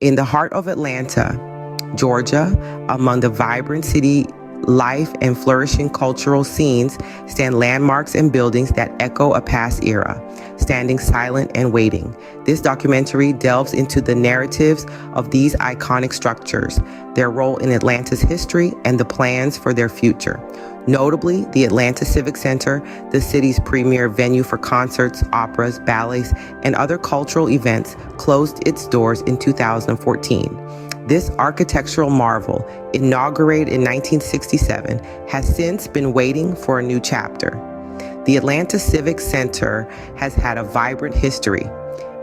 In the heart of Atlanta, Georgia, among the vibrant city life and flourishing cultural scenes, stand landmarks and buildings that echo a past era, standing silent and waiting. This documentary delves into the narratives of these iconic structures, their role in Atlanta's history, and the plans for their future. Notably, the Atlanta Civic Center, the city's premier venue for concerts, operas, ballets, and other cultural events, closed its doors in 2014. This architectural marvel, inaugurated in 1967, has since been waiting for a new chapter. The Atlanta Civic Center has had a vibrant history.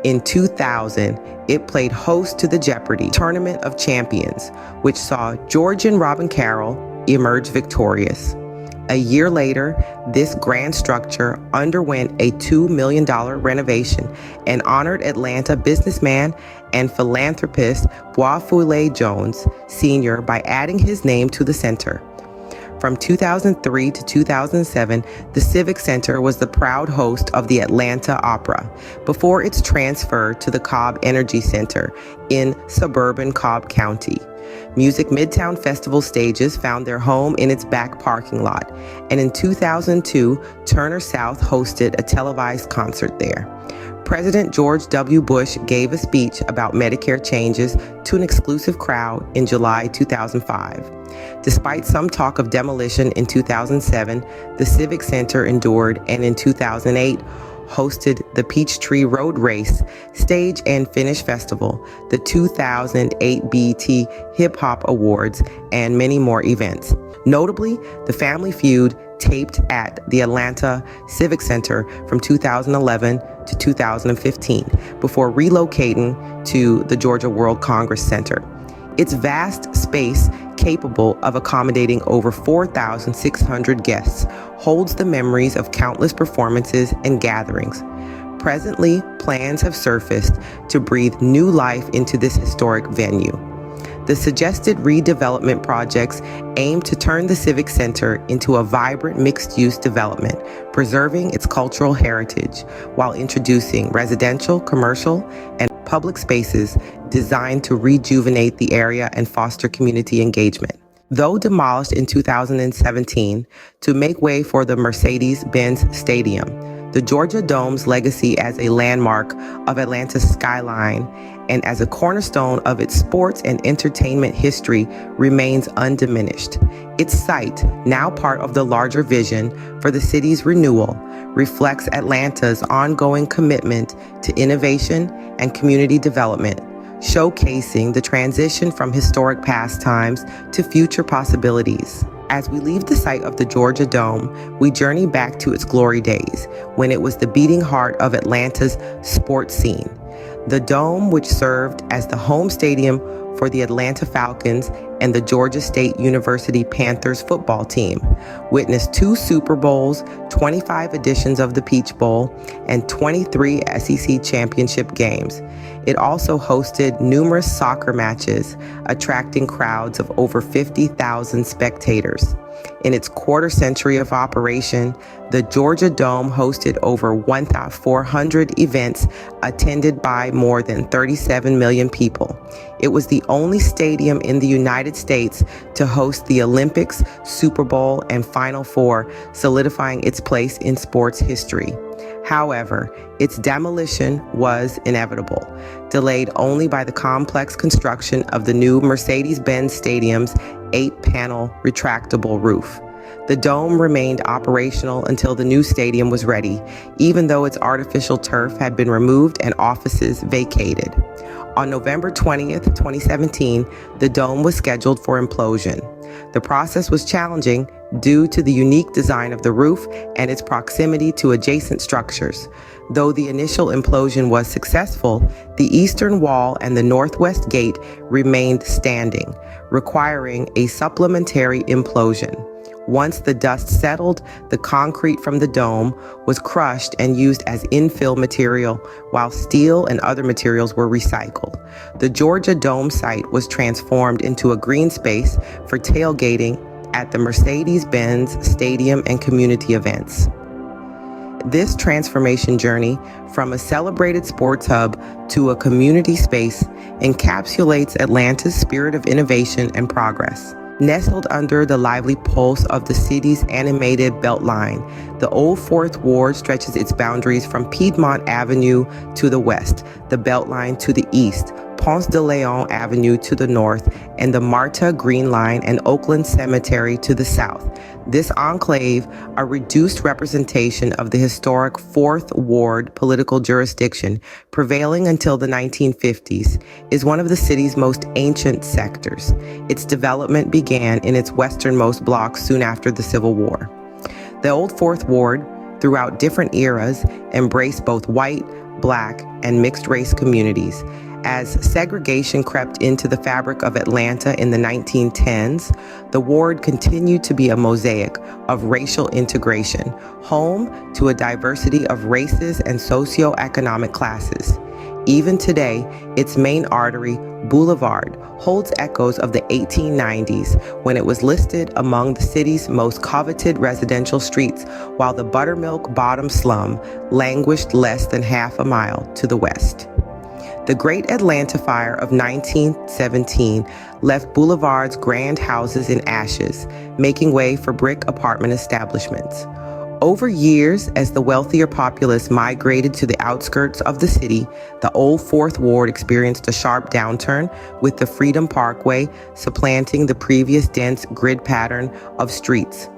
In 2000, it played host to the Jeopardy! Tournament of Champions, which saw Georgian Robin Carroll emerge victorious. A year later, this grand structure underwent a $2 million renovation and honored Atlanta businessman and philanthropist Boafule Jones Sr. by adding his name to the center. From 2003 to 2007, the Civic Center was the proud host of the Atlanta Opera before its transfer to the Cobb Energy Center in suburban Cobb County. Music Midtown Festival stages found their home in its back parking lot, and in 2002, Turner South hosted a televised concert there. President George W. Bush gave a speech about Medicare changes to an exclusive crowd in July 2005. Despite some talk of demolition in 2007, the Civic Center endured, and in 2008, hosted the Peachtree Road Race, Stage and Finish Festival, the 2008 BET Hip Hop Awards, and many more events. Notably, The Family Feud taped at the Atlanta Civic Center from 2011 to 2015 before relocating to the Georgia World Congress Center. Its vast space, capable of accommodating over 4,600 guests, holds the memories of countless performances and gatherings. Presently, plans have surfaced to breathe new life into this historic venue. The suggested redevelopment projects aim to turn the Civic Center into a vibrant mixed-use development, preserving its cultural heritage while introducing residential, commercial, and public spaces designed to rejuvenate the area and foster community engagement. Though demolished in 2017 to make way for the Mercedes-Benz Stadium, the Georgia Dome's legacy as a landmark of Atlanta's skyline and as a cornerstone of its sports and entertainment history remains undiminished. Its site, now part of the larger vision for the city's renewal, reflects Atlanta's ongoing commitment to innovation and community development, showcasing the transition from historic pastimes to future possibilities. As we leave the site of the Georgia Dome, we journey back to its glory days, when it was the beating heart of Atlanta's sports scene. The Dome, which served as the home stadium for the Atlanta Falcons and the Georgia State University Panthers football team, witnessed 2 Super Bowls, 25 editions of the Peach Bowl, and 23 SEC championship games. It also hosted numerous soccer matches, attracting crowds of over 50,000 spectators. In its quarter century of operation, the Georgia Dome hosted over 1,400 events attended by more than 37 million people. It was the only stadium in the United States to host the Olympics, Super Bowl, and Final Four, solidifying its place in sports history. However, its demolition was inevitable, delayed only by the complex construction of the new Mercedes-Benz Stadium's 8-panel retractable roof. The Dome remained operational until the new stadium was ready, even though its artificial turf had been removed and offices vacated. On November 20th, 2017, the Dome was scheduled for implosion. The process was challenging due to the unique design of the roof and its proximity to adjacent structures. Though the initial implosion was successful, the eastern wall and the northwest gate remained standing, requiring a supplementary implosion. Once the dust settled, the concrete from the dome was crushed and used as infill material, while steel and other materials were recycled. The Georgia Dome site was transformed into a green space for tailgating at the Mercedes-Benz Stadium and community events. This transformation journey, from a celebrated sports hub to a community space, encapsulates Atlanta's spirit of innovation and progress. Nestled under the lively pulse of the city's animated Beltline, the Old Fourth Ward stretches its boundaries from Piedmont Avenue to the west, the Beltline to the east, Ponce de Leon Avenue to the north, and the Marta Green Line and Oakland Cemetery to the south. This enclave, a reduced representation of the historic Fourth Ward political jurisdiction prevailing until the 1950s, is one of the city's most ancient sectors. Its development began in its westernmost block soon after the Civil War. The Old Fourth Ward, throughout different eras, embraced both white, black, and mixed-race communities. As segregation crept into the fabric of Atlanta in the 1910s, the ward continued to be a mosaic of racial integration, home to a diversity of races and socioeconomic classes. Even today, its main artery, Boulevard, holds echoes of the 1890s when it was listed among the city's most coveted residential streets, while the Buttermilk Bottom slum languished less than half a mile to the west. The Great Atlanta Fire of 1917 left Boulevard's grand houses in ashes, making way for brick apartment establishments. Over years, as the wealthier populace migrated to the outskirts of the city, the Old Fourth Ward experienced a sharp downturn, with the Freedom Parkway supplanting the previous dense grid pattern of streets.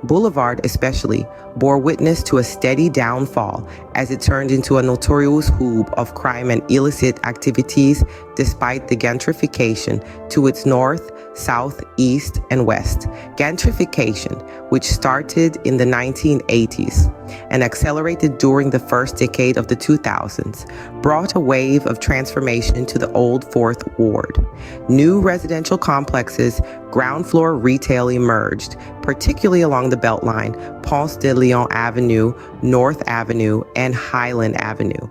Boulevard especially bore witness to a steady downfall as it turned into a notorious hub of crime and illicit activities despite the gentrification to its north, south, east, and west. Gentrification, which started in the 1980s and accelerated during the first decade of the 2000s, brought a wave of transformation to the Old Fourth Ward. New residential complexes, ground floor retail emerged, particularly along the Beltline, Ponce de Leon Avenue, North Avenue, and Highland Avenue.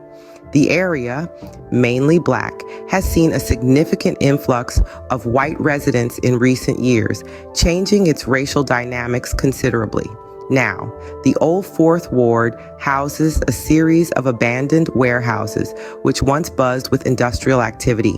The area, mainly black, has seen a significant influx of white residents in recent years, changing its racial dynamics considerably. Now, the Old Fourth Ward houses a series of abandoned warehouses which once buzzed with industrial activity.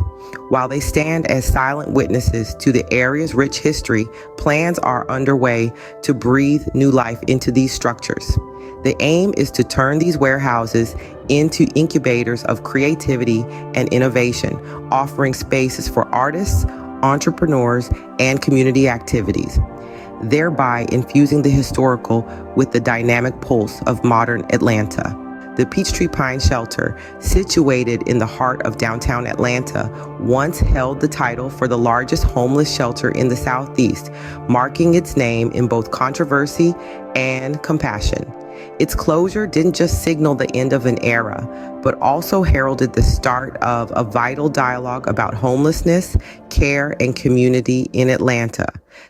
While they stand as silent witnesses to the area's rich history, plans are underway to breathe new life into these structures. The aim is to turn these warehouses into incubators of creativity and innovation, offering spaces for artists, entrepreneurs, and community activities, thereby infusing the historical with the dynamic pulse of modern Atlanta. The Peachtree Pine Shelter, situated in the heart of downtown Atlanta, once held the title for the largest homeless shelter in the Southeast, marking its name in both controversy and compassion. Its closure didn't just signal the end of an era, but also heralded the start of a vital dialogue about homelessness, care, and community in Atlanta.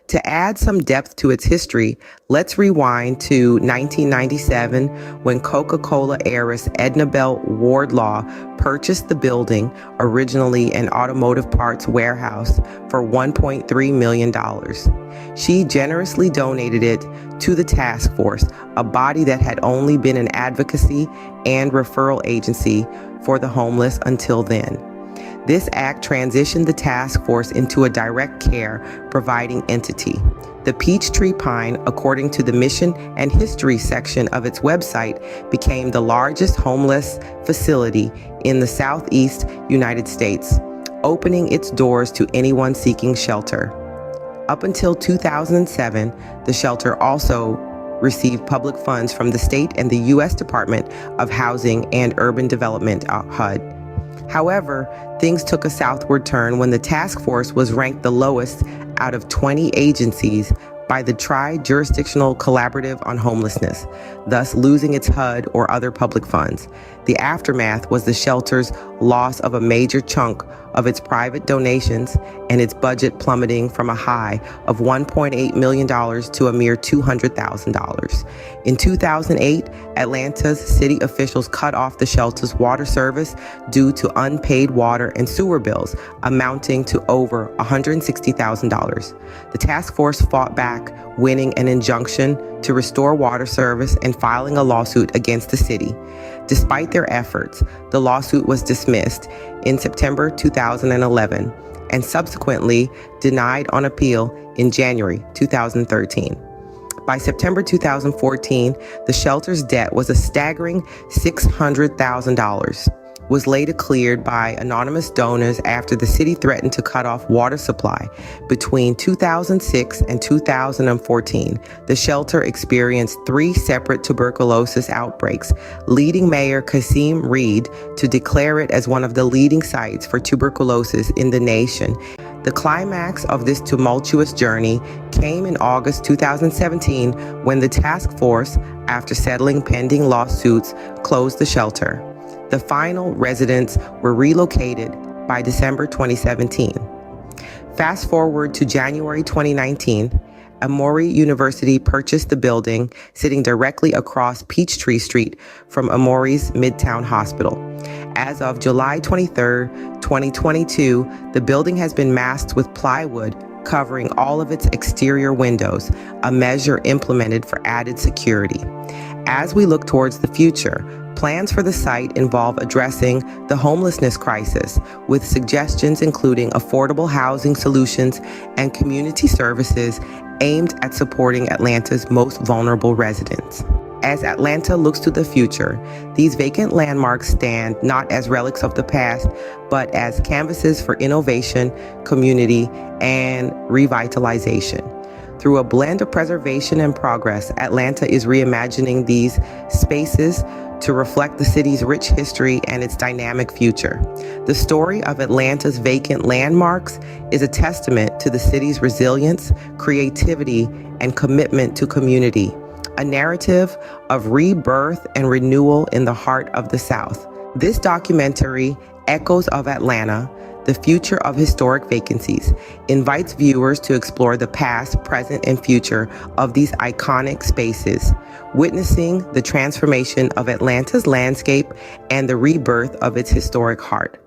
To add some depth to its history, let's rewind to 1997 when Coca-Cola heiress Edna Bell Wardlaw purchased the building, originally an automotive parts warehouse, for $1.3 million. She generously donated it to the task force, a body that had only been an advocacy and referral agency for the homeless until then. This act transitioned the task force into a direct care providing entity. The Peachtree Pine, according to the mission and history section of its website, became the largest homeless facility in the Southeast United States, opening its doors to anyone seeking shelter. Up until 2007, the shelter also received public funds from the state and the U.S. Department of Housing and Urban Development, HUD. However, things took a southward turn when the task force was ranked the lowest out of 20 agencies by the Tri-Jurisdictional Collaborative on Homelessness, thus losing its HUD or other public funds. The aftermath was the shelter's loss of a major chunk of its private donations and its budget plummeting from a high of $1.8 million to a mere $200,000. In 2008, Atlanta's city officials cut off the shelter's water service due to unpaid water and sewer bills amounting to over $160,000. The task force fought back, winning an injunction to restore water service and filing a lawsuit against the city. Despite their efforts, the lawsuit was dismissed in September 2011 and subsequently denied on appeal in January 2013. By September 2014, the shelter's debt was a staggering $600,000, was later cleared by anonymous donors after the city threatened to cut off water supply. Between 2006 and 2014, the shelter experienced 3 separate tuberculosis outbreaks, leading Mayor Kasim Reed to declare it as one of the leading sites for tuberculosis in the nation. The climax of this tumultuous journey came in August 2017 when the task force, after settling pending lawsuits, closed the shelter. The final residents were relocated by December 2017. Fast forward to January 2019, Emory University purchased the building sitting directly across Peachtree Street from Emory's Midtown Hospital. As of July 23, 2022, the building has been masked with plywood covering all of its exterior windows, a measure implemented for added security. As we look towards the future, plans for the site involve addressing the homelessness crisis with suggestions including affordable housing solutions and community services aimed at supporting Atlanta's most vulnerable residents. As Atlanta looks to the future, these vacant landmarks stand not as relics of the past, but as canvases for innovation, community, and revitalization. Through a blend of preservation and progress, Atlanta is reimagining these spaces to reflect the city's rich history and its dynamic future. The story of Atlanta's vacant landmarks is a testament to the city's resilience, creativity, and commitment to community, a narrative of rebirth and renewal in the heart of the South. This documentary, Echoes of Atlanta: The Future of Historic Vacancies, invites viewers to explore the past, present, and future of these iconic spaces, witnessing the transformation of Atlanta's landscape and the rebirth of its historic heart.